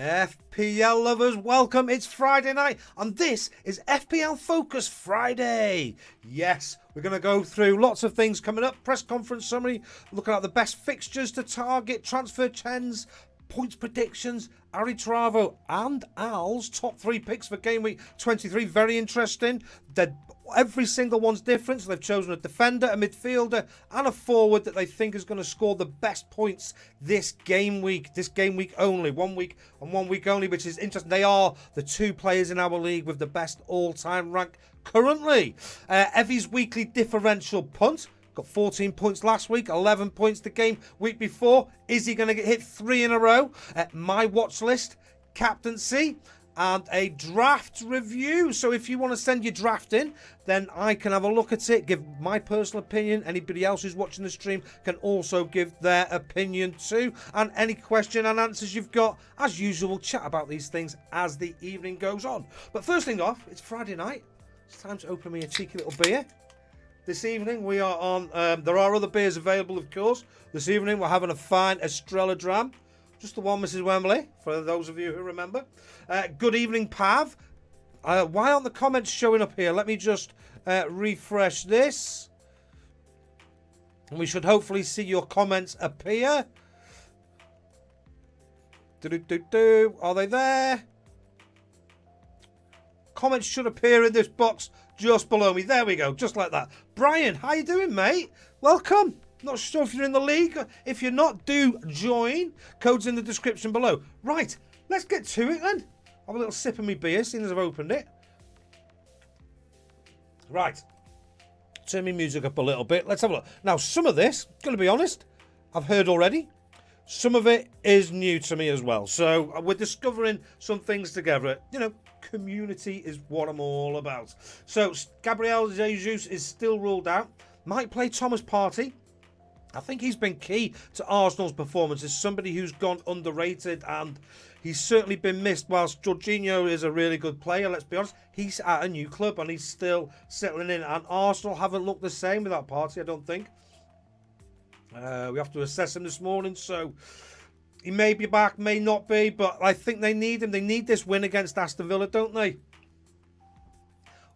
FPL lovers, welcome. It's Friday night and this is FPL Focus Friday. Yes, we're going to go through lots of things coming up. Press conference summary, looking at the best fixtures to target, transfer trends, points predictions, Aritravo and Al's top 3 picks for game week 23. Very interesting. Every single one's different, so they've chosen a defender, a midfielder, and a forward that they think is going to score the best points this game week only. 1 week and 1 week only, which is interesting. They are the 2 players in our league with the best all-time rank currently. Evie's weekly differential punt. Got 14 points last week, 11 points the game week before. Is he going to get hit 3 in a row? My watch list, captaincy, and a draft review. So if you want to send your draft in, then I can have a look at it, give my personal opinion. Anybody else who's watching the stream can also give their opinion too. And any question and answers you've got, as usual, we'll chat about these things as the evening goes on. But first thing off, it's Friday night. It's time to open me a cheeky little beer. This evening we are on, there are other beers available, of course. This evening we're having a fine Estrella Dram. Just the one, Mrs. Wembley, for those of you who remember. Good evening, Pav. Why aren't the comments showing up here? Let me just refresh this. And we should hopefully see your comments appear. Are they there? Comments should appear in this box just below me. There we go, just like that. Brian, how you doing, mate? Welcome. Not sure if you're in the league. If you're not, do join. Code's in the description below. Right, let's get to it then. Have a little sip of my beer, seeing as I've opened it. Right. Turn my music up a little bit. Let's have a look. Now, some of this, going to be honest, I've heard already. Some of it is new to me as well. So we're discovering some things together. You know, community is what I'm all about. So Gabriel Jesus is still ruled out. Might play Thomas Partey. I think he's been key to Arsenal's performance as somebody who's gone underrated, and he's certainly been missed. Whilst Jorginho is a really good player, let's be honest, he's at a new club and he's still settling in, and Arsenal haven't looked the same without Partey, I don't think. We have to assess him this morning, so he may be back, may not be, but I think they need him. They need this win against Aston Villa, don't they?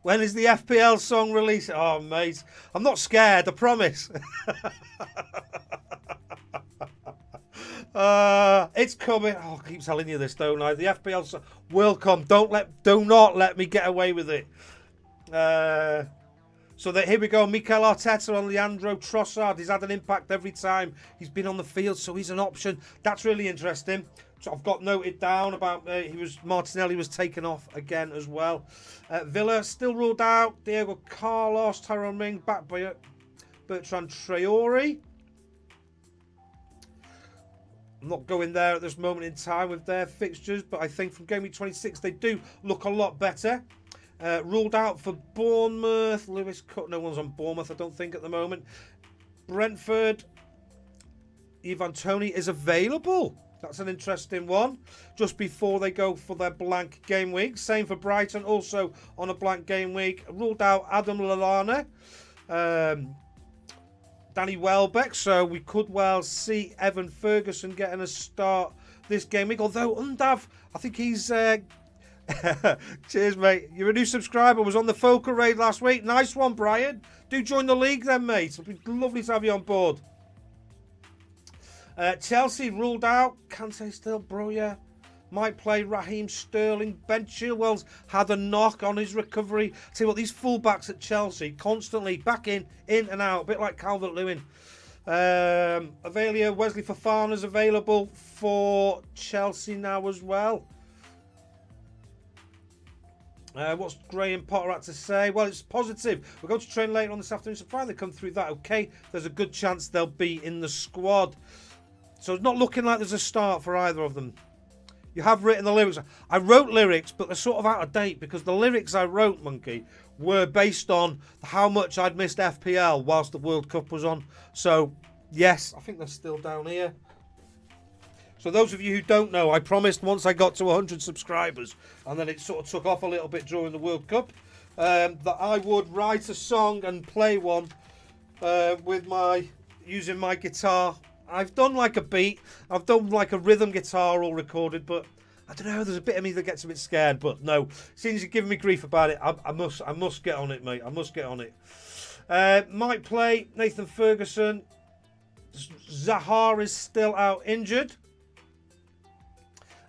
When is the FPL song released? Oh, mate, I'm not scared, I promise. It's coming. Oh, I keep telling you this, don't I? The FPL song will come. Do not let me get away with it. So here we go. Mikel Arteta on Leandro Trossard. He's had an impact every time he's been on the field, so he's an option. That's really interesting. So I've got noted down about Martinelli was taken off again as well. Villa still ruled out. Diego Carlos, Tyrone Mings, back by Bertrand Traore. I'm not going there at this moment in time with their fixtures, but I think from game week 26 they do look a lot better. Ruled out for Bournemouth. Lewis Cook, no one's on Bournemouth, I don't think, at the moment. Brentford, Ivan Toney is available. That's an interesting one. Just before they go for their blank game week. Same for Brighton, also on a blank game week. Ruled out Adam Lallana. Danny Welbeck. So we could well see Evan Ferguson getting a start this game week. Although Undav, I think he's... Cheers, mate. You're a new subscriber. Was on the Focal raid last week. Nice one, Brian. Do join the league then, mate. It'll be lovely to have you on board. Chelsea ruled out. Kante still, Broya. Might play Raheem Sterling. Ben Chilwell's had a knock on his recovery. See what, these fullbacks at Chelsea constantly back in and out, a bit like Calvert-Lewin. Avelia, Wesley Fofana's available for Chelsea now as well. What's Graham Potter had to say? Well, it's positive. We're going to train later on this afternoon, so finally come through that. Okay, there's a good chance they'll be in the squad. So it's not looking like there's a start for either of them. You have written the lyrics. I wrote lyrics, but they're sort of out of date because the lyrics I wrote, Monkey, were based on how much I'd missed FPL whilst the World Cup was on. So, yes, I think they're still down here. So those of you who don't know, I promised once I got to 100 subscribers, and then it sort of took off a little bit during the World Cup, that I would write a song and play one using my guitar. I've done like a beat, I've done like a rhythm guitar all recorded, but I don't know. There's a bit of me that gets a bit scared, but no. Since you're giving me grief about it, I must get on it, mate. I must get on it. Might play Nathan Ferguson. Zaha is still out injured.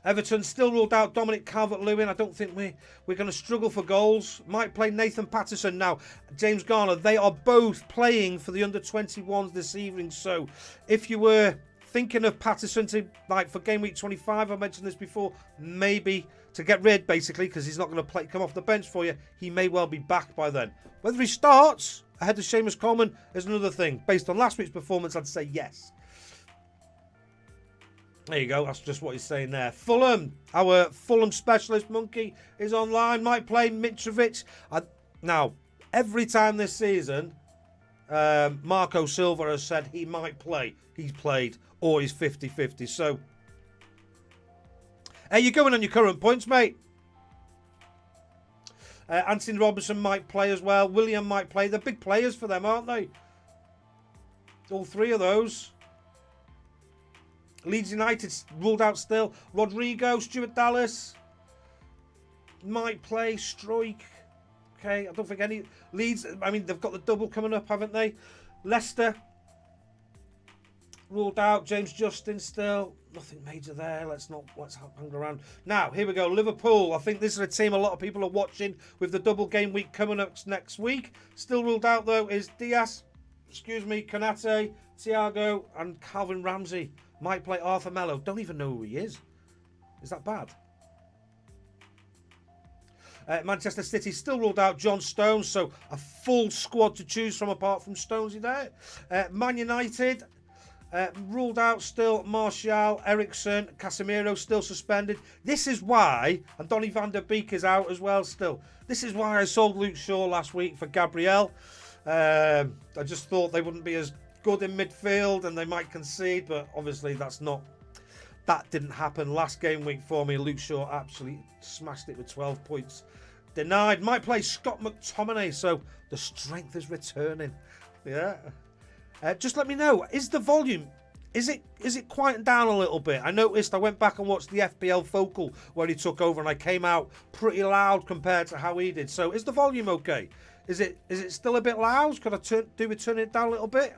Everton still ruled out Dominic Calvert-Lewin. I don't think we're going to struggle for goals. Might play Nathan Patterson. Now, James Garner, they are both playing for the under-21s this evening. So, if you were thinking of Patterson to, like, for game week 25, I mentioned this before, maybe to get rid, basically, because he's not going to come off the bench for you, he may well be back by then. Whether he starts ahead of Seamus Coleman is another thing. Based on last week's performance, I'd say yes. There you go. That's just what he's saying there. Fulham. Our Fulham specialist monkey is online. Might play Mitrovic. Now, every time this season, Marco Silva has said he might play. He's played. Or he's 50-50. So, hey, you're going on your current points, mate. Anthony Robinson might play as well. William might play. They're big players for them, aren't they? All three of those. Leeds United ruled out still. Rodrigo, Stuart Dallas might play. Stroik. Okay, I don't think any. Leeds, I mean, they've got the double coming up, haven't they? Leicester ruled out. James Justin still. Nothing major there. Let's hang around. Now, here we go. Liverpool. I think this is a team a lot of people are watching with the double game week coming up next week. Still ruled out, though, is Diaz. Konate, Thiago, and Calvin Ramsey. Might play Arthur Melo. Don't even know who he is. Is that bad? Manchester City still ruled out John Stones, so a full squad to choose from apart from Stonesy there. Man United ruled out still Martial, Ericsson, Casemiro still suspended. This is why, and Donny van der Beek is out as well still. This is why I sold Luke Shaw last week for Gabriel. I just thought they wouldn't be as good in midfield and they might concede, but obviously that didn't happen last game week for me. Luke Shaw absolutely smashed it with 12 points. Denied. Might play Scott McTominay, so the strength is returning. Yeah. Just let me know, is the volume, is it quieting down a little bit? I noticed I went back and watched the FPL Focal where he took over and I came out pretty loud compared to how he did. So is the volume okay? Is it still a bit loud? Could I turn it down a little bit?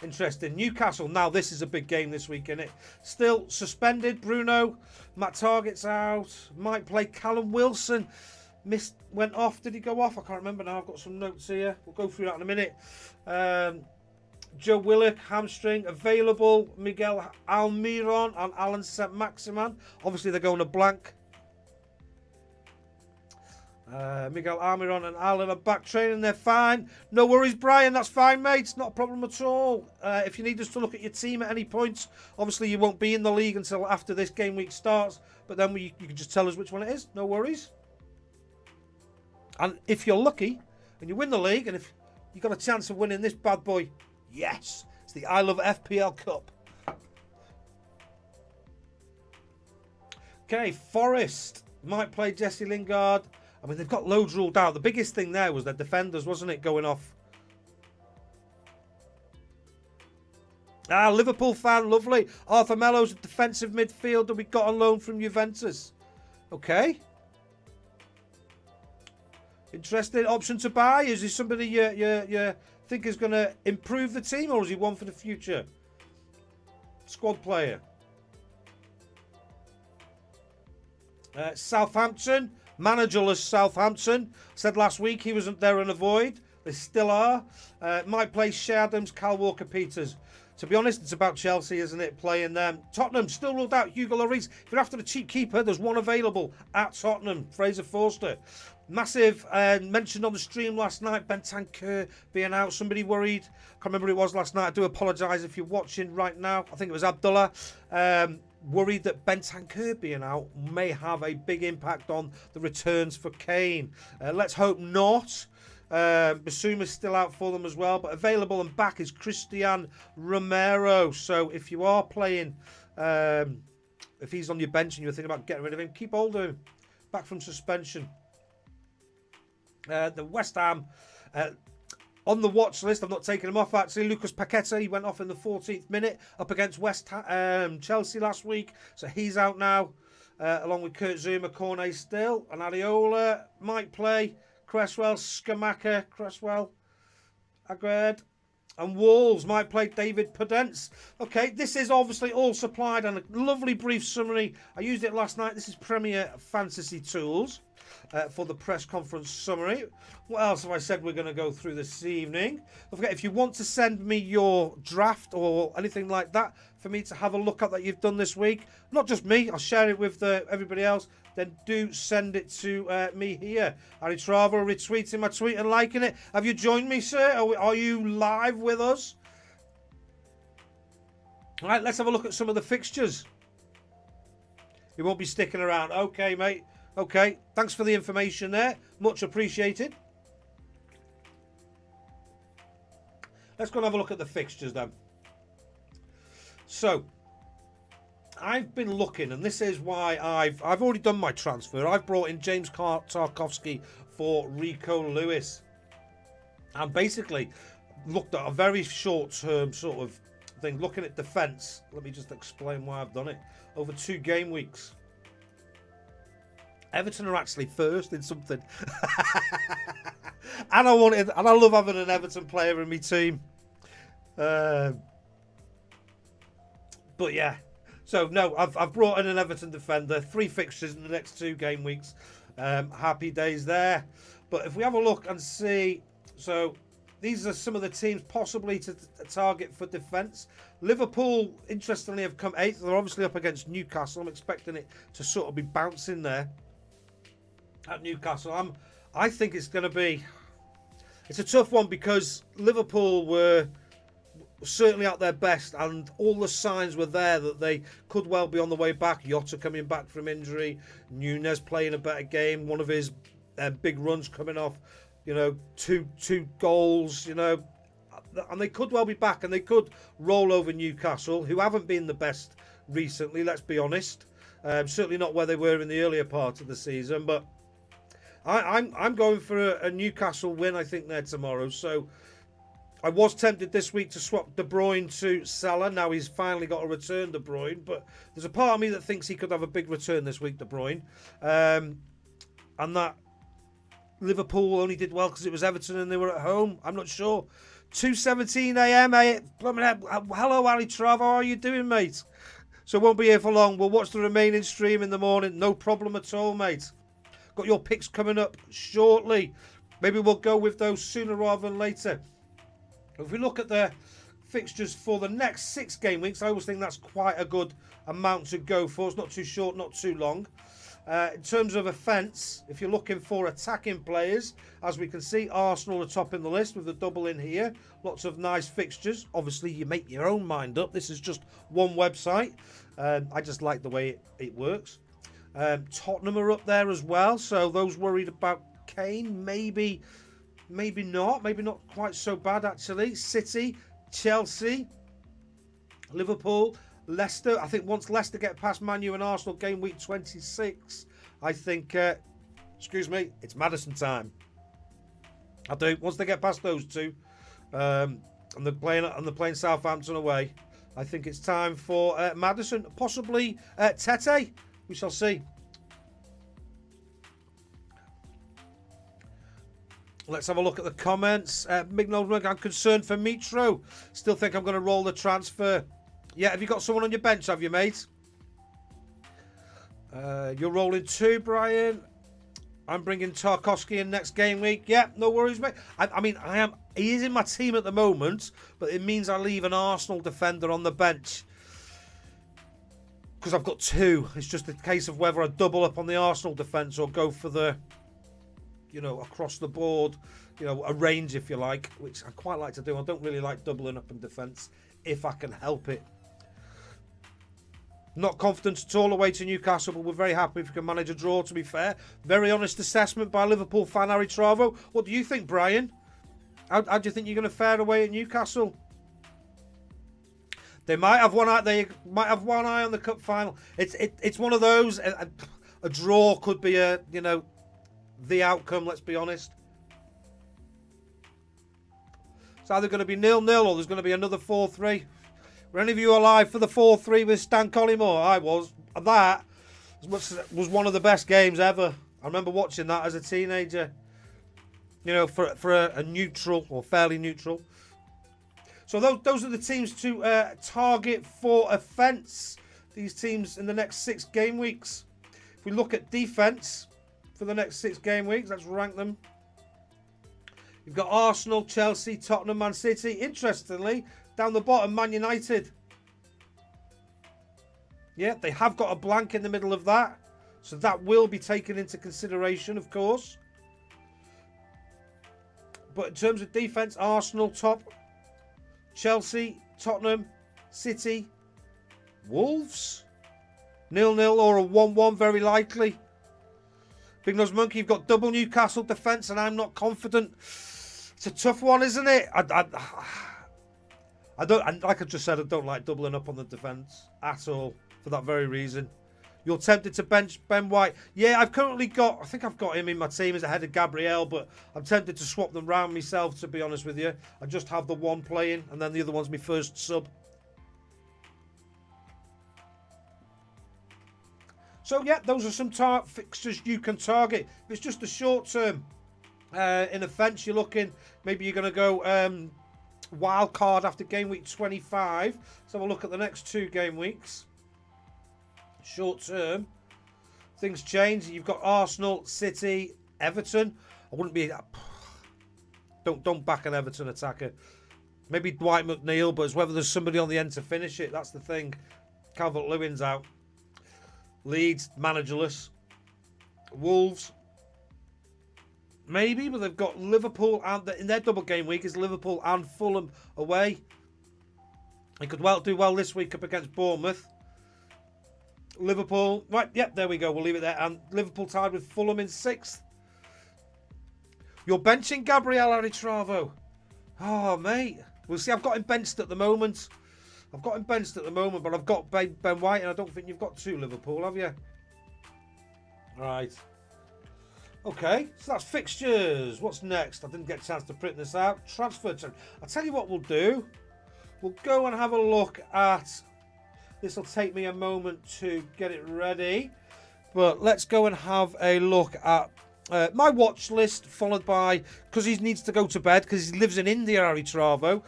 Interesting. Newcastle. Now, this is a big game this week, isn't it? Still suspended. Bruno. Matt Target's out. Might play Callum Wilson. Went off. Did he go off? I can't remember now. I've got some notes here. We'll go through that in a minute. Joe Willock, hamstring. Available. Miguel Almiron and Alan Saint-Maximin. Obviously, they're going to blank. Miguel Almiron and Alan are back training. They're fine. No worries, Brian. That's fine, mate. It's not a problem at all. If you need us to look at your team at any points, obviously you won't be in the league until after this game week starts. But then you can just tell us which one it is. No worries. And if you're lucky and you win the league, and if you've got a chance of winning this bad boy, yes, it's the I Love FPL Cup. Okay, Forest might play Jesse Lingard. I mean, they've got loads ruled out. The biggest thing there was their defenders, wasn't it, going off? Liverpool fan, lovely. Arthur Melo's a defensive midfielder we got on loan from Juventus. Okay. Interesting option to buy. Is he somebody you think is going to improve the team, or is he one for the future? Squad player. Southampton. Managerless Southampton. Said last week he wasn't there and avoid. They still are. Might play Shea Adams, Kyle Walker-Peters. To be honest, it's about Chelsea, isn't it? Playing them. Tottenham still ruled out Hugo Lloris. If you're after the cheap keeper, there's one available at Tottenham. Fraser Forster. Massive mentioned on the stream last night. Bentancur being out. Somebody worried. Can't remember who it was last night. I do apologise if you're watching right now. I think it was Abdullah. Worried that Bentancur being out may have a big impact on the returns for Kane. Let's hope not. Basuma's still out for them as well, but available and back is Christian Romero. So if you are playing, if he's on your bench and you're thinking about getting rid of him, keep hold of him. Back from suspension. The West Ham On the watch list, I've not taken him off actually. Lucas Paqueta, he went off in the 14th minute up against Chelsea last week. So he's out now, along with Kurt Zouma, Cornet still. And Areola might play. Cresswell, Skamaka, Cresswell, Agred. And Wolves might play David Podence. Okay, this is obviously all supplied and a lovely brief summary. I used it last night. This is Premier Fantasy Tools for the press conference summary. What else have I said we're going to go through this evening? Don't forget, if you want to send me your draft or anything like that for me to have a look at that you've done this week, not just me, I'll share it with everybody else, then do send it to me here. Aritravo retweeting my tweet and liking it. Have you joined me, sir? Are you live with us? All right, let's have a look at some of the fixtures. You won't be sticking around. Okay, mate. Okay, thanks for the information there. Much appreciated. Let's go and have a look at the fixtures then. So, I've been looking, and this is why I've already done my transfer. I've brought in James Tarkowski for Rico Lewis. And basically looked at a very short-term sort of thing, looking at defence. Let me just explain why I've done it. Over 2 game weeks. Everton are actually first in something. and I love having an Everton player in my team. But yeah. So, no, I've brought in an Everton defender. 3 fixtures in the next 2 game weeks. Happy days there. But if we have a look and see... So, these are some of the teams possibly to target for defence. Liverpool, interestingly, have come 8th. They're obviously up against Newcastle. I'm expecting it to sort of be bouncing there at Newcastle. I think it's going to be... It's a tough one because Liverpool were certainly at their best, and all the signs were there that they could well be on the way back. Jota coming back from injury, Nunez playing a better game, one of his big runs coming off, you know, two goals, you know, and they could well be back, and they could roll over Newcastle, who haven't been the best recently, let's be honest. Certainly not where they were in the earlier part of the season, but I'm going for a Newcastle win, I think, there tomorrow. So I was tempted this week to swap De Bruyne to Salah. Now he's finally got a return, De Bruyne. But there's a part of me that thinks he could have a big return this week, De Bruyne. And that Liverpool only did well because it was Everton and they were at home. I'm not sure. 2:17 a.m. Hello, Aritravo. How are you doing, mate? So won't be here for long. We'll watch the remaining stream in the morning. No problem at all, mate. Got your picks coming up shortly. Maybe we'll go with those sooner rather than later. If we look at the fixtures for the next 6 game weeks, I always think that's quite a good amount to go for. It's not too short, not too long. In terms of offence, if you're looking for attacking players, as we can see, Arsenal are top in the list with the double in here. Lots of nice fixtures. Obviously, you make your own mind up. This is just one website. I just like the way it works. Tottenham are up there as well. So those worried about Kane, maybe not. Maybe not quite so bad, actually. City, Chelsea, Liverpool, Leicester. I think once Leicester get past Man U and Arsenal game week 26, I think, it's Maddison time. I do. Once they get past those two, and they're playing Southampton away, I think it's time for Maddison, possibly Tete. We shall see. Let's have a look at the comments. Mignold, I'm concerned for Mitro. Still think I'm going to roll the transfer. Yeah, have you got someone on your bench, have you, mate? You're rolling 2, Brian. I'm bringing Tarkowski in next game week. Yeah, no worries, mate. He is in my team at the moment, but it means I leave an Arsenal defender on the bench. Because I've got 2. It's just a case of whether I double up on the Arsenal defence or go for the, across the board, a range, if you like, which I quite like to do. I don't really like doubling up in defence if I can help it. Not confident at all away to Newcastle, but we're very happy if we can manage a draw, to be fair. Very honest assessment by Liverpool fan Aritravo. What do you think, Brian? How do you think you're going to fare away at Newcastle? They might have one eye. They might have one eye on the cup final. It's one of those. A draw could be the outcome. Let's be honest. It's either going to be 0-0 or there's going to be another 4-3. Were any of you alive for the 4-3 with Stan Collymore? I was. That was one of the best games ever. I remember watching that as a teenager. You know, for a neutral or fairly neutral. So those are the teams to target for offence. These teams in the next 6 game weeks. If we look at defence for the next 6 game weeks, let's rank them. You've got Arsenal, Chelsea, Tottenham, Man City. Interestingly, down the bottom, Man United. Yeah, they have got a blank in the middle of that. So that will be taken into consideration, of course. But in terms of defence, Arsenal top. Chelsea, Tottenham, City, Wolves. 0-0 or a 1-1 very likely. Big Nose Monkey, you've got double Newcastle defence and I'm not confident. It's a tough one, isn't it? I don't, like I just said, I don't like doubling up on the defence at all for that very reason. You're tempted to bench Ben White. Yeah, I think I've got him in my team as ahead of Gabriel, but I'm tempted to swap them round myself, to be honest with you. I just have the one playing, and then the other one's my first sub. So, yeah, those are some fixtures you can target. If it's just a short term in offence, you're looking, maybe you're going to go wild card after game week 25. Let's have a look at the next 2 game weeks. Short term, things change. You've got Arsenal, City, Everton. I wouldn't be. Don't back an Everton attacker. Maybe Dwight McNeil, but it's whether there's somebody on the end to finish it. That's the thing. Calvert-Lewin's out. Leeds managerless. Wolves, maybe, but they've got Liverpool, and in their double game week is Liverpool and Fulham away. They could do well this week up against Bournemouth. Liverpool, right, yep, there we go. We'll leave it there. And Liverpool tied with Fulham in 6th. You're benching Gabriel Aritravo. Oh, mate. We'll see. I've got him benched at the moment. But I've got Ben White, and I don't think you've got 2 Liverpool, have you? Right. Okay, so that's fixtures. What's next? I didn't get a chance to print this out. Transfer time. I'll tell you what we'll do. We'll go and have a look at... This will take me a moment to get it ready. But let's go and have a look at my watch list, followed by... Because he needs to go to bed, because he lives in India, Aritravo.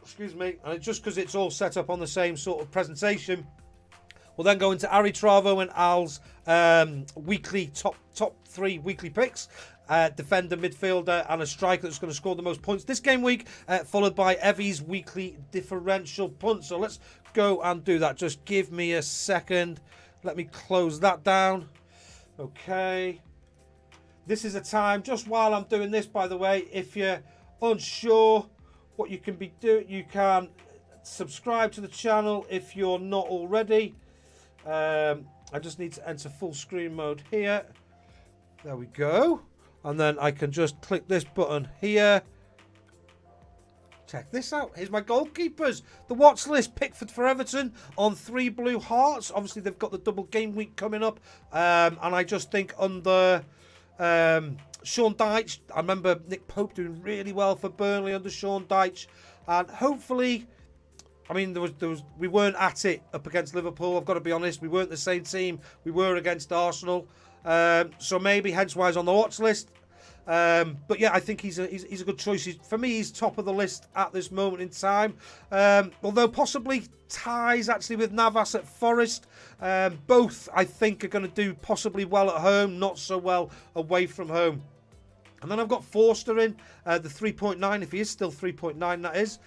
Excuse me. And just because it's all set up on the same sort of presentation, we'll then go into Aritravo and Al's weekly top 3 weekly picks. Defender, midfielder, and a striker that's going to score the most points this game week, followed by Evie's weekly differential punt. So let's go and do that. Just give me a second. Let me close that down. Okay. This is a time, just while I'm doing this, by the way, if you're unsure what you can be doing, you can subscribe to the channel if you're not already. I just need to enter full screen mode here. There we go. And then I can just click this button here. Check this out. Here's my goalkeepers. The watch list. Pickford for Everton on 3 blue hearts. Obviously, they've got the double game week coming up. And I just think under Sean Dyche, I remember Nick Pope doing really well for Burnley under Sean Dyche. And hopefully, I mean, we weren't at it up against Liverpool. I've got to be honest. We weren't the same team we were against Arsenal. So maybe hence why he's on the watch list. But yeah, I think he's a good choice. For me, he's top of the list at this moment in time. Although possibly ties actually with Navas at Forest. Both, I think, are going to do possibly well at home, not so well away from home. And then I've got Forster in, the 3.9, if he is still 3.9, that is,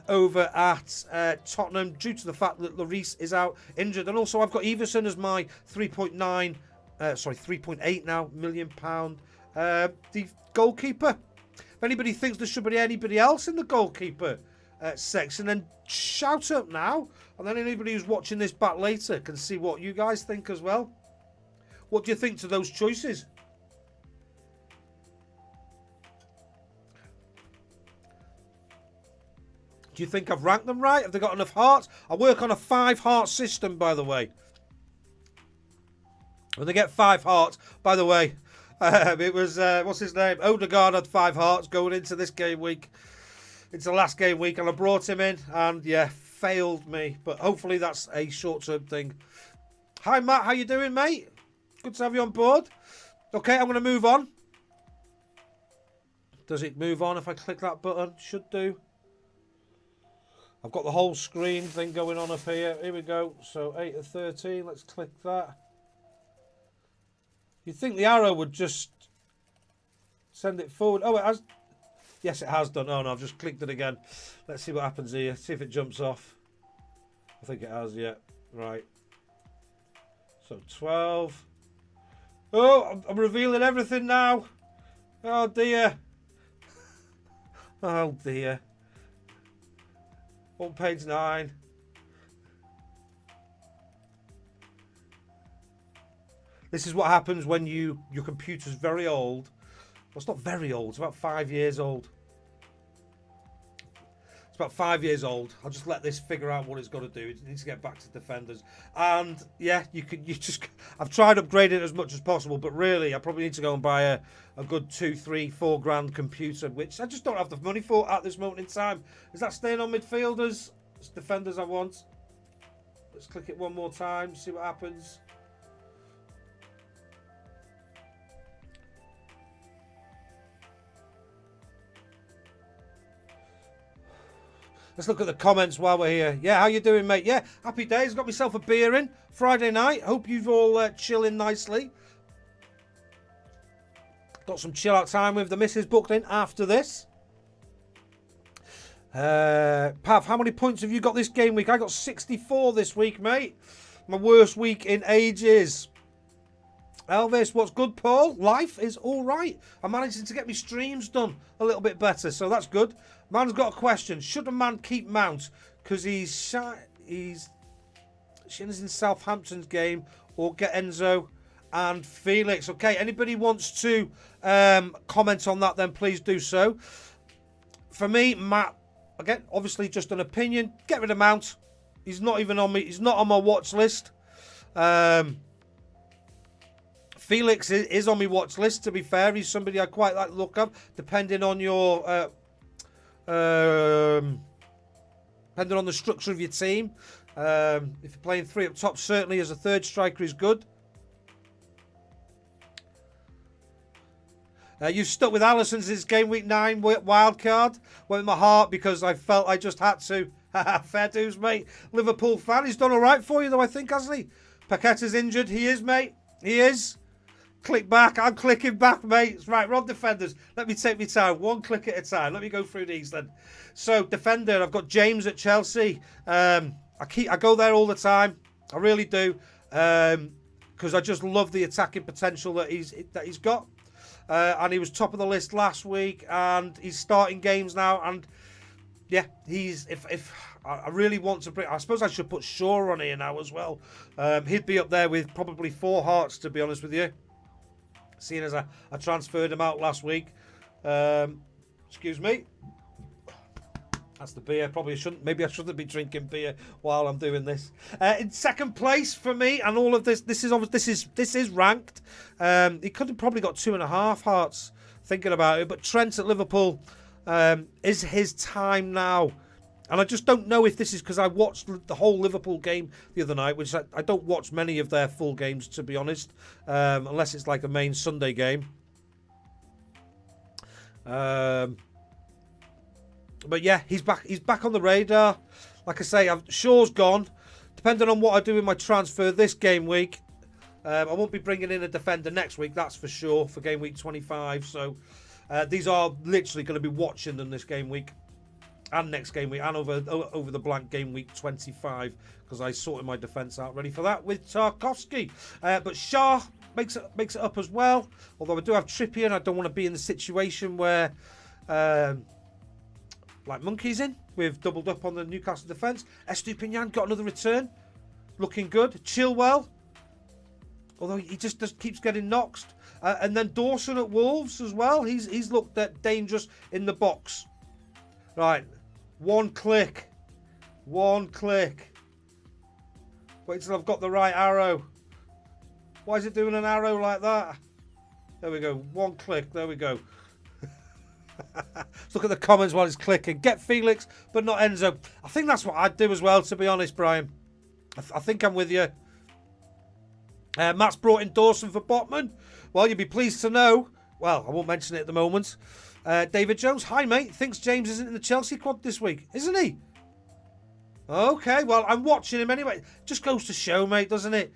over at Tottenham, due to the fact that Lloris is out injured. And also I've got Everson as my 3.8 now, £1 million the goalkeeper. If anybody thinks there should be anybody else in the goalkeeper section, then shout up now. And then anybody who's watching this back later can see what you guys think as well. What do you think to those choices? Do you think I've ranked them right? Have they got enough hearts? I work on a 5-heart system, by the way. When they get 5 hearts, by the way, it was, what's his name? Odegaard had 5 hearts going into this game week. It's the last game week, and I brought him in, and yeah, failed me. But hopefully that's a short-term thing. Hi, Matt. How you doing, mate? Good to have you on board. Okay, I'm going to move on. Does it move on if I click that button? Should do. I've got the whole screen thing going on up here. Here we go. So 8 of 13. Let's click that. You'd think the arrow would just send it forward. Oh, it has. Yes, it has done. Oh, no, I've just clicked it again. Let's see what happens here. See if it jumps off. I think it has, yeah. Right. So 12. Oh, I'm revealing everything now. Oh, dear. Oh, dear. On page 9. This is what happens when your computer's very old. Well, it's not very old. It's about 5 years old. It's about 5 years old. I'll just let this figure out what it's got to do. It needs to get back to defenders. And yeah, I've tried upgrading it as much as possible, but really, I probably need to go and buy a good 2, 3, 4 grand computer, which I just don't have the money for at this moment in time. Is that staying on midfielders? It's defenders I want. Let's click it one more time, see what happens. Let's look at the comments while we're here. Yeah, how you doing, mate? Yeah, happy days. Got myself a beer in Friday night. Hope you've all chilling nicely. Got some chill out time with the missus booked in after this. Pav, how many points have you got this game week? I got 64 this week, mate. My worst week in ages. Elvis, what's good, Paul? Life is all right. I'm managing to get my streams done a little bit better, so that's good. Man's got a question. Should a man keep Mount because he's in Southampton's game, or get Enzo and Felix? Okay, anybody wants to comment on that, then please do so. For me, Matt, again, obviously just an opinion. Get rid of Mount. He's not even on me. He's not on my watch list. Felix is on my watch list, to be fair. He's somebody I quite like the look of, depending on your depending on the structure of your team. If you're playing 3 up top, certainly as a third striker is good. You stuck with Alisson since game week 9 wild card. Went with my heart because I felt I just had to. Fair dues, mate. Liverpool fan. He's done all right for you, though, I think, hasn't he? Paqueta's injured. He is, mate. He is. Click back. I'm clicking back, mate. Right, we're on defenders. Let me take my time. One click at a time. Let me go through these then. So, defender, I've got James at Chelsea. I go there all the time. I really do. Because I just love the attacking potential that he's got. And he was top of the list last week, and he's starting games now. And yeah, if I really want to bring, I suppose I should put Shaw on here now as well. He'd be up there with probably 4 hearts, to be honest with you. Seeing as I transferred him out last week. Excuse me. That's the beer. Probably shouldn't. Maybe I shouldn't be drinking beer while I'm doing this. In second place for me, and all of this. This is ranked. He could have probably got 2.5 hearts. Thinking about it, but Trent at Liverpool is his time now. And I just don't know if this is because I watched the whole Liverpool game the other night, which I don't watch many of their full games, to be honest, unless it's like a main Sunday game. But yeah, he's back on the radar. Like I say, Shaw's gone. Depending on what I do in my transfer this game week, I won't be bringing in a defender next week, that's for sure, for game week 25. So these are literally going to be watching them this game week. And next game week, and over the blank game week 25, because I sorted my defence out ready for that with Tarkovsky. But Shaw makes it up as well. Although I do have Trippier, and I don't want to be in the situation where, like Monkey's in, we've doubled up on the Newcastle defence. Estupinian got another return, looking good. Chilwell, although he just keeps getting knocked. And then Dawson at Wolves as well. He's looked dangerous in the box. Right. One click. Wait till I've got the right arrow. Why is it doing an arrow like that? There we go. One click. There we go. Let's look at the comments while it's clicking. Get Felix, but not Enzo. I think that's what I'd do as well, to be honest, Brian. I think I'm with you. Matt's brought in Dawson for Botman. Well, you'll be pleased to know. Well, I won't mention it at the moment. David Jones. Hi, mate. Thinks James isn't in the Chelsea quad this week. Isn't he? Okay, well, I'm watching him anyway. Just goes to show, mate, doesn't it?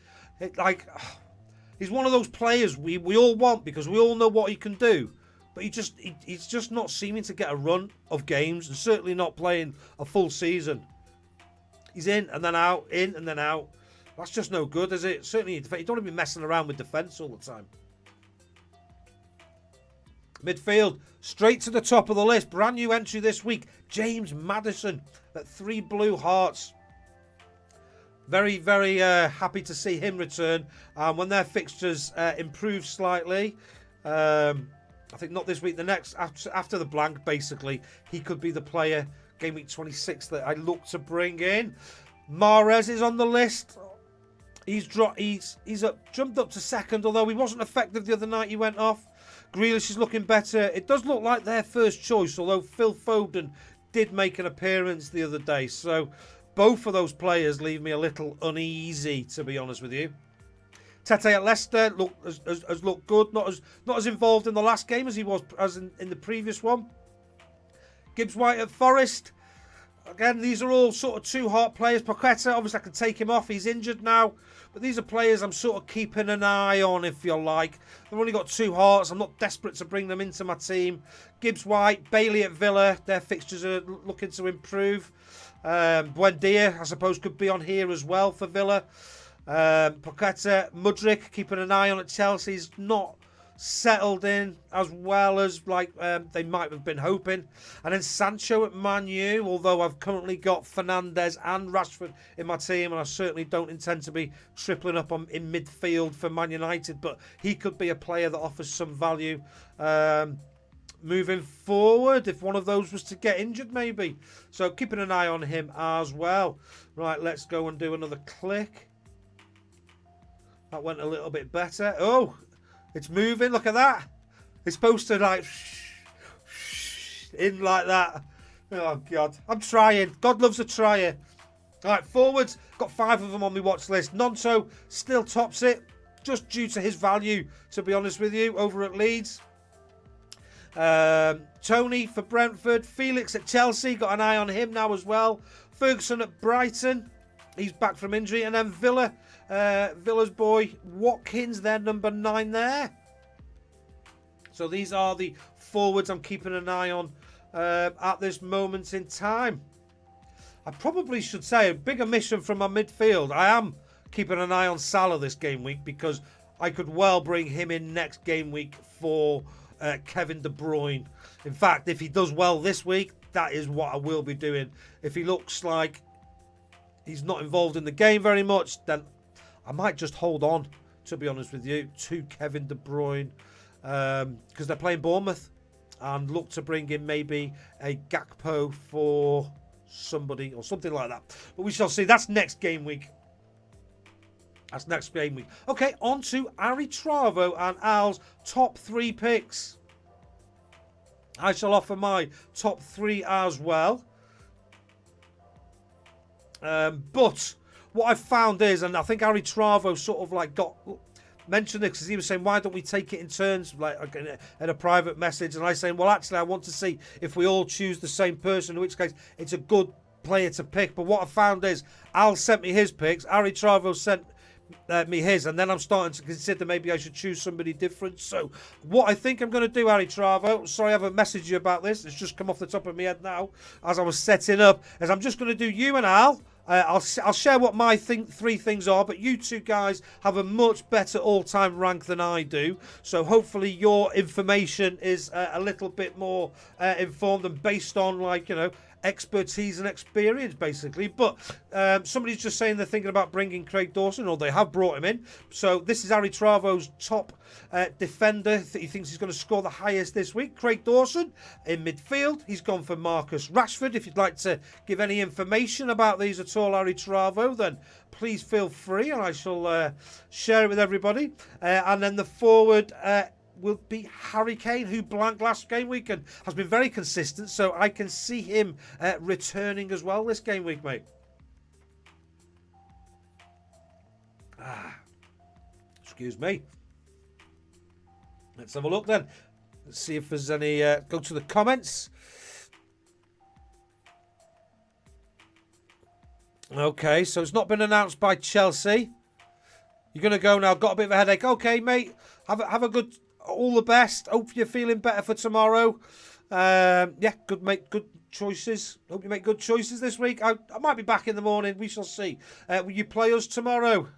He's one of those players we all want because we all know what he can do. But he's just not seeming to get a run of games and certainly not playing a full season. He's in and then out, in and then out. That's just no good, is it? Certainly, you don't want to be messing around with defence all the time. Midfield, straight to the top of the list. Brand new entry this week. James Maddison at 3 blue hearts. Very, very happy to see him return. When their fixtures improve slightly, I think not this week, the next, after the blank, basically, he could be the player, game week 26, that I look to bring in. Mahrez is on the list. He's jumped up to second, although he wasn't effective the other night. He went off. Grealish is looking better. It does look like their first choice, although Phil Foden did make an appearance the other day. So both of those players leave me a little uneasy, to be honest with you. Tete at Leicester has looked good. Not as involved in the last game as he was in the previous one. Gibbs White at Forest. Again, these are all sort of 2 heart players. Paqueta, obviously I can take him off. He's injured now. But these are players I'm sort of keeping an eye on, if you like. They've only got 2 hearts. I'm not desperate to bring them into my team. Gibbs White, Bailey at Villa. Their fixtures are looking to improve. Buendia, I suppose, could be on here as well for Villa. Paqueta, Mudryk, keeping an eye on at Chelsea. He's not settled in as well as they might have been hoping. And then Sancho at Man U, although I've currently got Fernandes and Rashford in my team, and I certainly don't intend to be tripling up in midfield for Man United, but he could be a player that offers some value moving forward if one of those was to get injured maybe. So keeping an eye on him as well. Right, let's go and do another click. That went a little bit better. Oh, it's moving. Look at that. It's supposed to in like that. Oh, God. I'm trying. God loves a tryer. All right, forwards. Got 5 of them on my watch list. Nonto still tops it, just due to his value, to be honest with you, over at Leeds. Tony for Brentford. Felix at Chelsea. Got an eye on him now as well. Ferguson at Brighton. He's back from injury. And then Villa. Villa's boy Watkins, their number 9 there. So these are the forwards I'm keeping an eye on at this moment in time. I probably should say a big omission from my midfield. I am keeping an eye on Salah this game week because I could well bring him in next game week for Kevin De Bruyne. In fact, if he does well this week, that is what I will be doing. If he looks like he's not involved in the game very much, then I might just hold on, to be honest with you, to Kevin De Bruyne because they're playing Bournemouth, and look to bring in maybe a Gakpo for somebody or something like that. But we shall see. That's next game week. Okay, on to Aritravo and Al's top 3 picks. I shall offer my top 3 as well. But what I've found is, and I think Aritravo sort of got mentioned it because he was saying, why don't we take it in turns, in a private message? And I saying, well, actually, I want to see if we all choose the same person, in which case it's a good player to pick. But what I found is, Al sent me his picks, Aritravo sent me his, and then I'm starting to consider maybe I should choose somebody different. So what I think I'm going to do, Aritravo, sorry I haven't messaged you about this, it's just come off the top of my head now as I was setting up, is I'm just going to do you and Al. I'll share what my 3 things are, but you 2 guys have a much better all-time rank than I do. So hopefully your information is a little bit more informed and based on, expertise and experience, basically. But somebody's just saying they're thinking about bringing Craig Dawson, or they have brought him in. So this is Aritravo's top defender that he thinks he's going to score the highest this week. Craig Dawson in midfield. He's gone for Marcus Rashford. If you'd like to give any information about these at all, Aritravo, then please feel free, and I shall share it with everybody. And then the forward, will be Harry Kane, who blanked last game week and has been very consistent. So I can see him returning as well this game week, mate. Excuse me. Let's have a look then. Let's see if there's any... go to the comments. Okay, so it's not been announced by Chelsea. You're going to go now. Got a bit of a headache. Okay, mate. Have a good... All the best. Hope you're feeling better for tomorrow. Yeah, make good choices. Hope you make good choices this week. I might be back in the morning. We shall see. Will you play us tomorrow?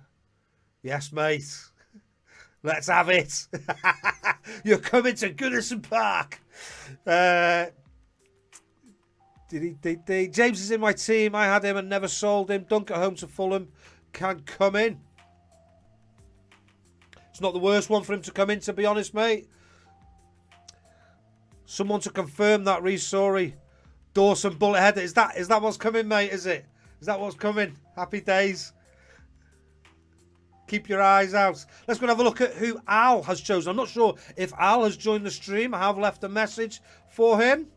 Yes, mate. Let's have it. You're coming to Goodison Park. James is in my team. I had him and never sold him. Dunk at home to Fulham. Can come in. It's not the worst one for him to come in, to be honest, mate. Someone to confirm that, Reece, sorry. Dawson bullet header. Is that what's coming, mate? Is it? Is that what's coming? Happy days. Keep your eyes out. Let's go and have a look at who Al has chosen. I'm not sure if Al has joined the stream. I have left a message for him.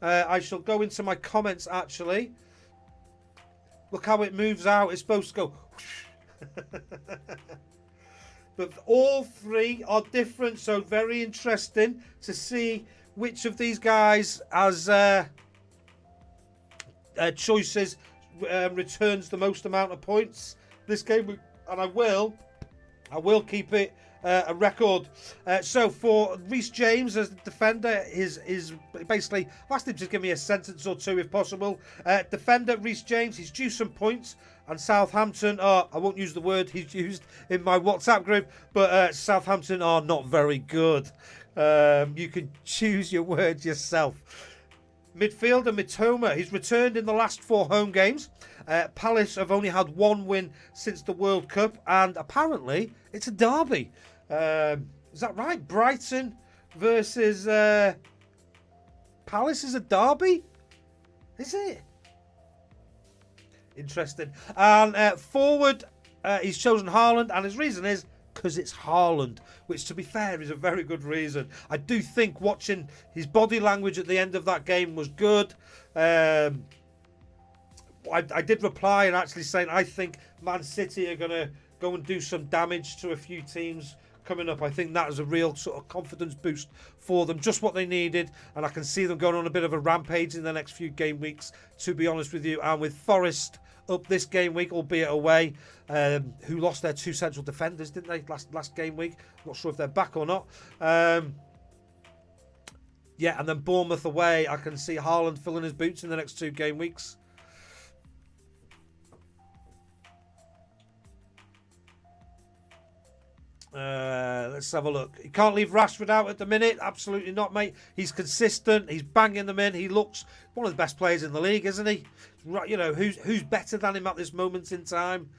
I shall go into my comments, actually. Look how it moves out. It's supposed to go. But all three are different, so very interesting to see which of these guys has choices returns the most amount of points this game. And I will keep it a record. So for Reece James as the defender, is basically, I've asked him to give me a sentence or two if possible. Defender Reece James, he's due some points. And Southampton are, I won't use the word he's used in my WhatsApp group, but Southampton are not very good. You can choose your words yourself. Midfielder Mitoma, he's returned in the last 4 home games. Palace have only had 1 win since the World Cup, and apparently it's a derby. Is that right? Brighton versus Palace is a derby? Is it? Interesting. And forward, he's chosen Haaland, and his reason is because it's Haaland, which, to be fair, is a very good reason. I do think watching his body language at the end of that game was good. I did reply and actually saying I think Man City are going to go and do some damage to a few teams coming up. I think that is a real sort of confidence boost for them, just what they needed, and I can see them going on a bit of a rampage in the next few game weeks, to be honest with you. And with Forest up this game week, albeit away, who lost their 2 central defenders, didn't they, last game week? I'm not sure if they're back or not. Yeah, and then Bournemouth away, I can see Haaland filling his boots in the next 2 game weeks. Let's have a look. He can't leave Rashford out at the minute. Absolutely not, mate. He's consistent. He's banging them in. He looks one of the best players in the league, isn't he? Right, you know, who's better than him at this moment in time?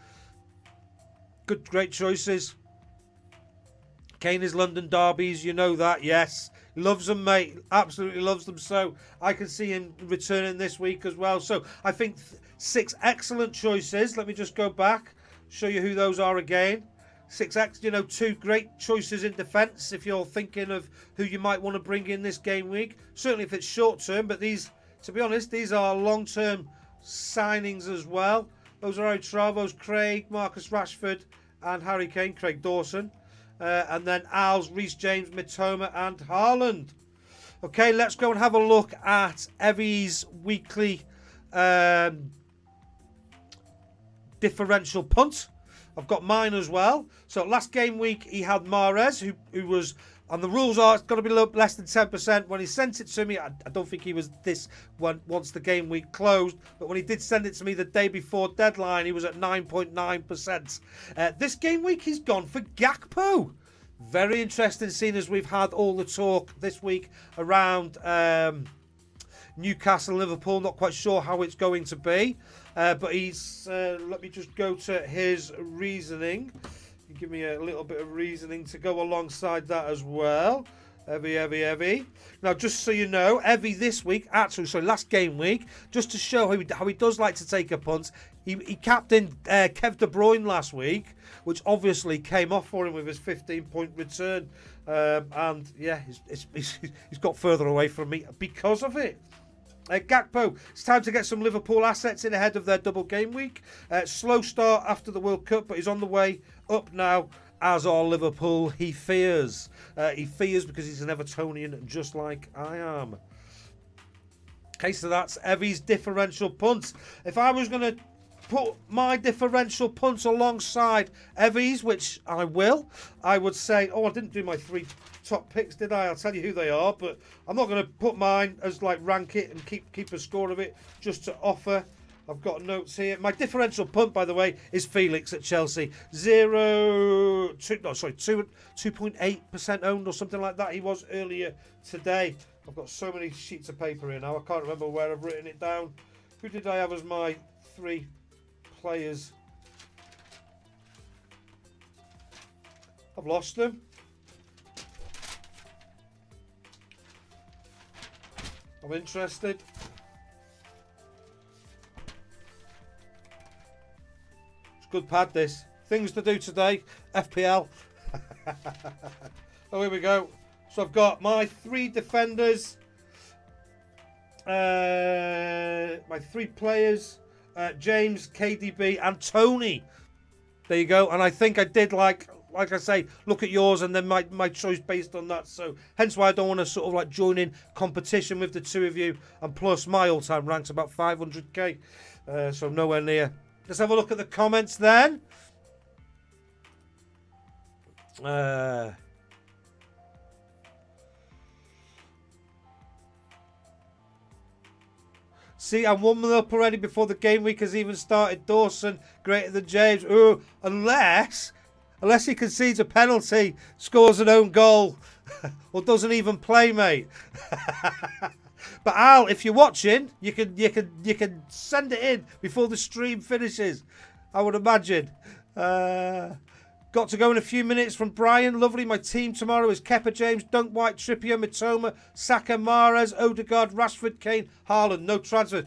Good, great choices. Kane is London derbies, you know that. Yes, loves them, mate. Absolutely loves them. So I can see him returning this week as well. So I think 6 excellent choices. Let me just go back, show you who those are again. 6x, you know, 2 great choices in defence if you're thinking of who you might want to bring in this game week. Certainly if it's short term, but these, to be honest, these are long term signings as well. Those are Aritravo's, Craig, Marcus Rashford and Harry Kane, Craig Dawson. And then Al's, Reece James, Mitoma and Haaland. Okay, let's go and have a look at Evie's weekly differential punt. I've got mine as well. So last game week he had Mahrez, who was, and the rules are it's got to be less than 10%. When he sent it to me, I don't think he was this one once the game week closed, but when he did send it to me the day before deadline, he was at 9.9%. This game week he's gone for Gakpo. Very interesting, seeing as we've had all the talk this week around Newcastle, Liverpool. Not quite sure how it's going to be. But he's, let me just go to his reasoning. Give me a little bit of reasoning to go alongside that as well. Evie. Now, just so you know, Evie this week, actually, sorry, last game week, just to show how he does like to take a punt, he captained Kev De Bruyne last week, which obviously came off for him with his 15-point return. And, yeah, he's got further away from me because of it. Gakpo, it's time to get some Liverpool assets in ahead of their double game week. Slow start after the World Cup, but he's on the way up now, as are Liverpool. He fears. He fears because he's an Evertonian, just like I am. Okay, so that's Evie's differential punts. If I was going to put my differential punts alongside Evie's, which I will, I would say, I didn't do my 3 top picks, did I? I'll tell you who they are, but I'm not going to put mine as like rank it and keep a score of it, just to offer. I've got notes here. My differential punt, by the way, is Felix at Chelsea. 2.8% owned or something like that. He was earlier today. I've got so many sheets of paper here now. I can't remember where I've written it down. Who did I have as my 3 players? I've lost them. I'm interested. It's good pad, this. Things to do today. FPL. Oh, here we go. So I've got my 3 defenders. My 3 players. James, KDB and Tony. There you go. And I think I did like I say, look at yours and then my choice based on that. So hence why I don't want to sort of like join in competition with the 2 of you. And plus my all-time rank's about 500k. So nowhere near. Let's have a look at the comments then. See, I'm warming up already before the game week has even started. Dawson, greater than James. Ooh, unless he concedes a penalty, scores an own goal, or doesn't even play, mate. But Al, if you're watching, you can send it in before the stream finishes, I would imagine. Got to go in a few minutes from Brian. Lovely. My team tomorrow is Kepa, James, Dunk, White, Trippier, Mitoma, Saka, Mahrez, Odegaard, Rashford, Kane, Haaland. No transfers.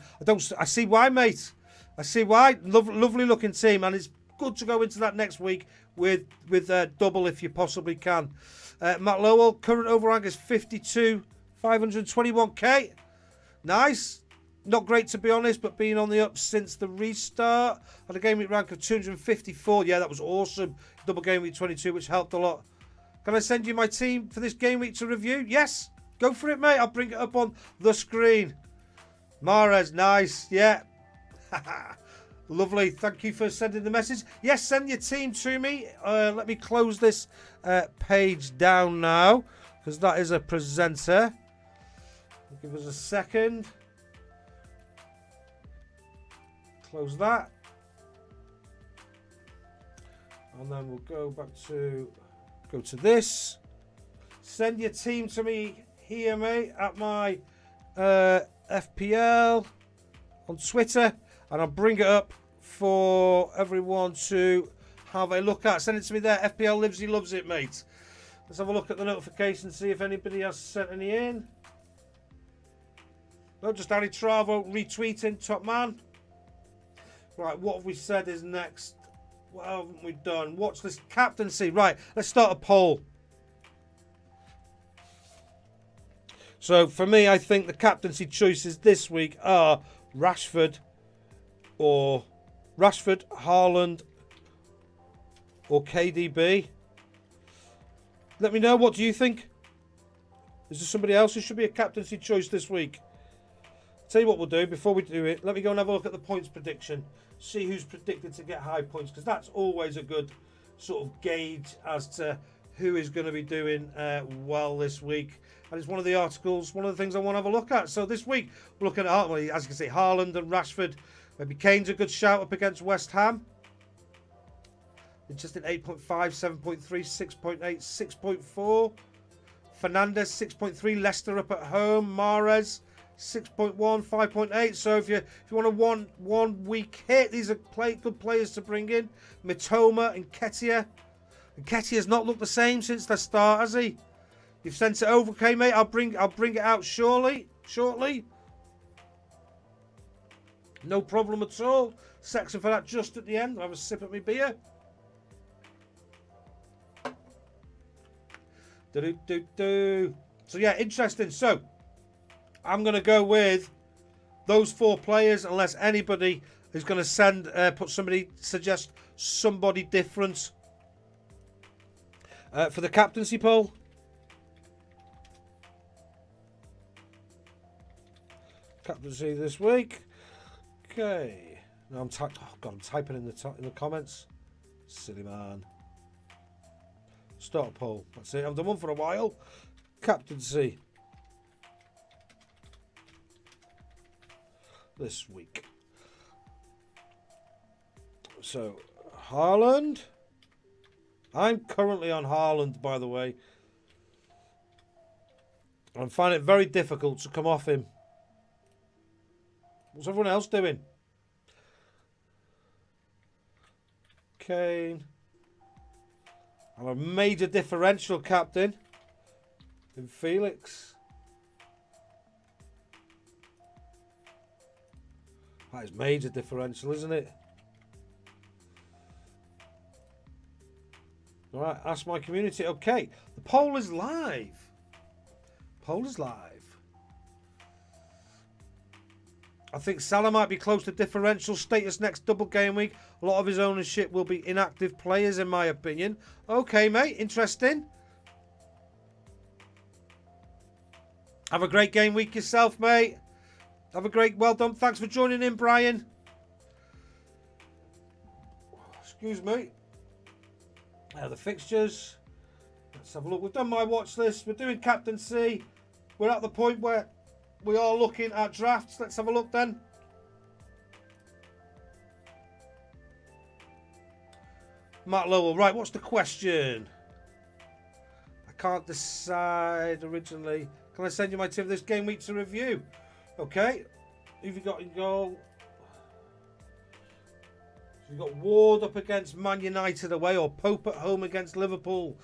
I see why, mate. I see why. Lovely looking team, and it's good to go into that next week with double if you possibly can. Matt Lowell, current overrank is 52, 521k. Nice. Not great, to be honest, but being on the up since the restart. Had a game week rank of 254. Yeah, that was awesome. Double game week 22, which helped a lot. Can I send you my team for this game week to review? Yes. Go for it, mate. I'll bring it up on the screen. Mahrez, nice. Yeah. Lovely. Thank you for sending the message. Yes, send your team to me. Let me close this page down now, because that is a presenter. Give us a second. Close that. And then we'll go to this. Send your team to me here, mate, at my FPL on Twitter. And I'll bring it up for everyone to have a look at. Send it to me there. FPL Livesey Lovesit, mate. Let's have a look at the notifications, see if anybody has sent any in. No, just Aritravo retweeting, top man. Right, what have we said is next? What haven't we done? Watch this captaincy. Right, let's start a poll. So for me, I think the captaincy choices this week are Rashford, Haaland, or KDB. Let me know, what do you think? Is there somebody else who should be a captaincy choice this week? Tell you what we'll do before we do it. Let me go and have a look at the points prediction. See who's predicted to get high points, because that's always a good sort of gauge as to who is going to be doing well this week. And it's one of the articles, one of the things I want to have a look at. So this week, we're looking at, well, as you can see, Haaland and Rashford. Maybe Kane's a good shout up against West Ham. Just in 8.5, 7.3, 6.8, 6.4. Fernandes, 6.3. Leicester up at home. Mahrez, 6.1, 5.8. So if you want a one week hit, these are good players to bring in. Mitoma and Nketiah. Nketiah's not looked the same since the start, has he? You've sent it over, okay, mate? I'll bring it out shortly. No problem at all. Section for that just at the end. I'll have a sip of my beer. So yeah, interesting. So I'm going to go with those 4 players unless anybody is going to suggest somebody different for the captaincy poll. Captaincy this week. Okay. Now I'm typing in the comments. Silly man. Start a poll. That's it. I've done one for a while. Captaincy this week. So Haaland. I'm currently on Haaland, by the way. I'm finding it very difficult to come off him. What's everyone else doing? Kane. I'm a major differential captain in Felix. That is major differential, isn't it? All right, ask my community. Okay, the poll is live. Poll is live. I think Salah might be close to differential status next double game week. A lot of his ownership will be inactive players, in my opinion. Okay, mate. Interesting. Have a great game week yourself, mate. Have a great... Well done. Thanks for joining in, Brian. Excuse me. The fixtures. Let's have a look. We've done my watch list. We're doing captaincy. We're at the point where we are looking at drafts. Let's have a look then. Matt Lowell. Right, what's the question? I can't decide originally. Can I send you my team for this game week to review? Okay. Who've you got in goal? So you've got Ward up against Man United away or Pope at home against Liverpool.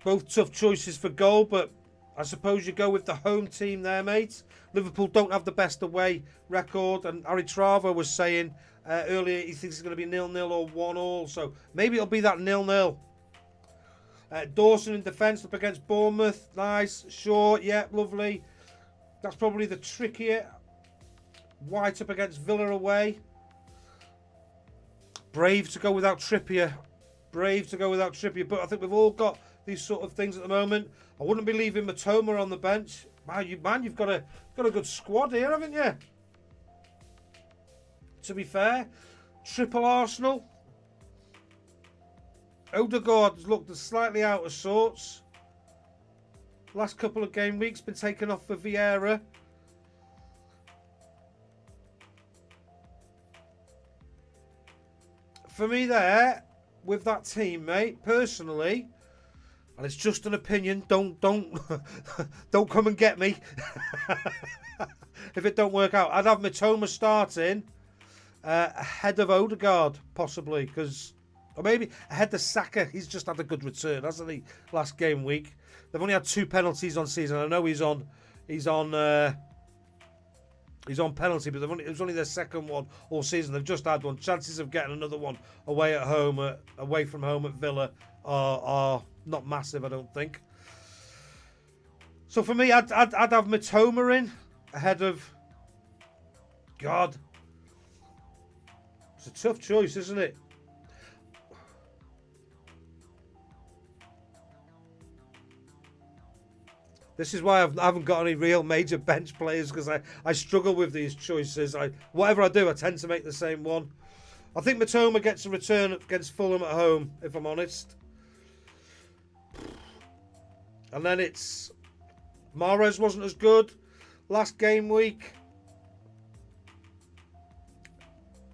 Both tough choices for goal, but I suppose you go with the home team there, mate. Liverpool don't have the best away record, and Aritravo was saying earlier he thinks it's going to be 0-0 or 1-1, so maybe it'll be that 0-0. Dawson in defence up against Bournemouth. Nice. Shaw, yeah, lovely. That's probably the trickier. White up against Villa away. Brave to go without Trippier. But I think we've all got these sort of things at the moment. I wouldn't be leaving Matoma on the bench. Man, you've got a good squad here, haven't you? To be fair, triple Arsenal. Odegaard's looked slightly out of sorts. Last couple of game weeks been taken off for Vieira. For me there, with that team, mate, personally, and it's just an opinion, don't come and get me if it don't work out. I'd have Matoma starting ahead of Odegaard, possibly, or maybe ahead of Saka. He's just had a good return, hasn't he, last game week? They've only had 2 penalties on season. I know he's on penalty, but it was only their second one all season. They've just had one. Chances of getting another one away from home at Villa are not massive, I don't think. So for me, I'd have Matoma in ahead of God. It's a tough choice, isn't it? This is why I haven't got any real major bench players, because I struggle with these choices. Whatever I do, I tend to make the same one. I think Matoma gets a return against Fulham at home, if I'm honest. And then it's... Mahrez wasn't as good last game week.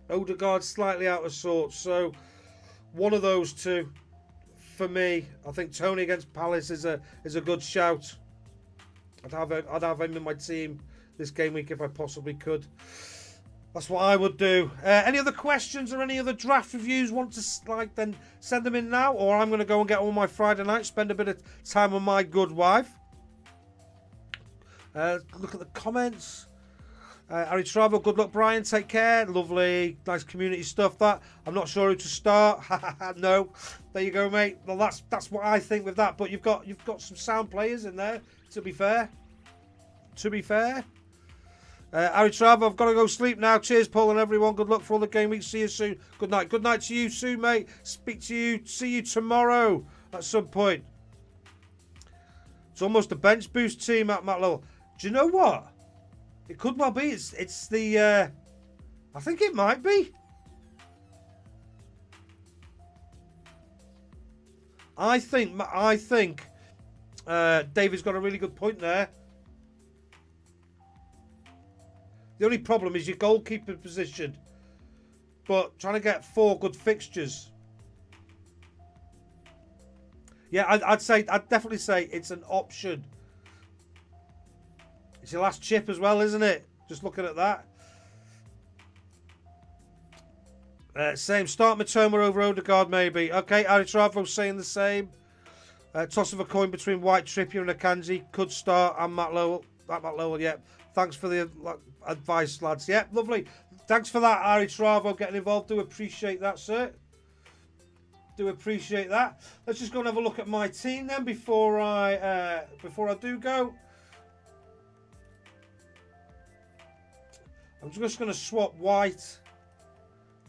Odegaard slightly out of sorts. So one of those two for me. I think Tony against Palace is a good shout. I'd have him in my team this game week if I possibly could. That's what I would do. Any other questions or any other draft reviews want to like, then send them in now, or I'm going to go and get on my Friday night, spend a bit of time with my good wife. Look at the comments. Aritravo, good luck, Brian. Take care. Lovely, nice community stuff. That I'm not sure who to start. No, there you go, mate. Well, that's what I think with that. But you've got some sound players in there. To be fair. Aritravo, I've got to go sleep now. Cheers, Paul, and everyone. Good luck for all the game week. See you soon. Good night. Good night to you soon, mate. Speak to you. See you tomorrow at some point. It's almost a bench boost team at Matt Lowell. Do you know what? It could well be. It's the. I think it might be. I think David's got a really good point there. The only problem is your goalkeeper position, but trying to get 4 good fixtures. Yeah, I'd definitely say it's an option. It's your last chip as well, isn't it? Just looking at that. Same. Start Matoma over Odegaard, maybe. Okay, Aritravo saying the same. Toss of a coin between White, Trippier and Akanji. Could start. And Matt Lowell. Matt Lowell, yeah. Thanks for the advice, lads. Yeah, lovely. Thanks for that, Aritravo, getting involved. Do appreciate that, sir. Do appreciate that. Let's just go and have a look at my team then before I do go. I'm just going to swap White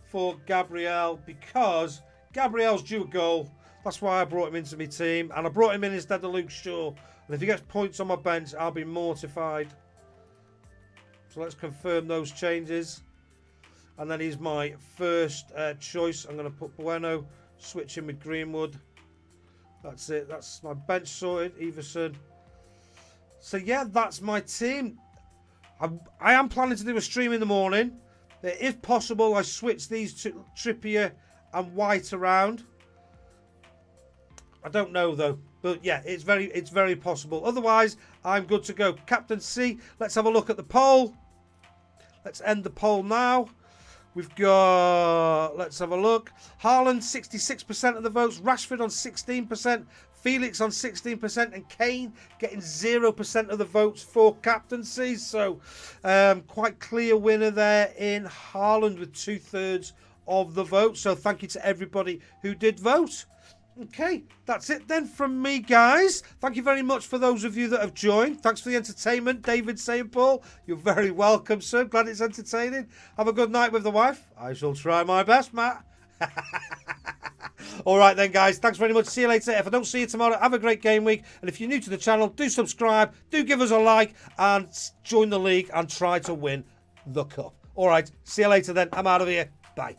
for Gabriel because Gabriel's due a goal. That's why I brought him into my team. And I brought him in instead of Luke Shaw. And if he gets points on my bench, I'll be mortified. So let's confirm those changes. And then he's my first choice. I'm going to put Bueno, switch in with Greenwood. That's it. That's my bench sorted. Everson. So yeah, that's my team. I am planning to do a stream in the morning. If possible, I switch these two, Trippier and White, around. I don't know though, but yeah, it's very possible. Otherwise, I'm good to go. Captaincy. Let's have a look at the poll. Let's end the poll now. We've got. Let's have a look. Haaland 66% of the votes. Rashford on 16%. Felix on 16%, and Kane getting 0% of the votes for captaincy. So, quite clear winner there in Haaland with 2/3 of the vote. So, thank you to everybody who did vote. Okay, that's it then from me, guys. Thank you very much for those of you that have joined. Thanks for the entertainment, David St. Paul. You're very welcome, sir. Glad it's entertaining. Have a good night with the wife. I shall try my best, Matt. All right then, guys. Thanks very much. See you later. If I don't see you tomorrow, have a great game week. And if you're new to the channel, do subscribe, do give us a like, and join the league and try to win the cup. All right. See you later then. I'm out of here. Bye.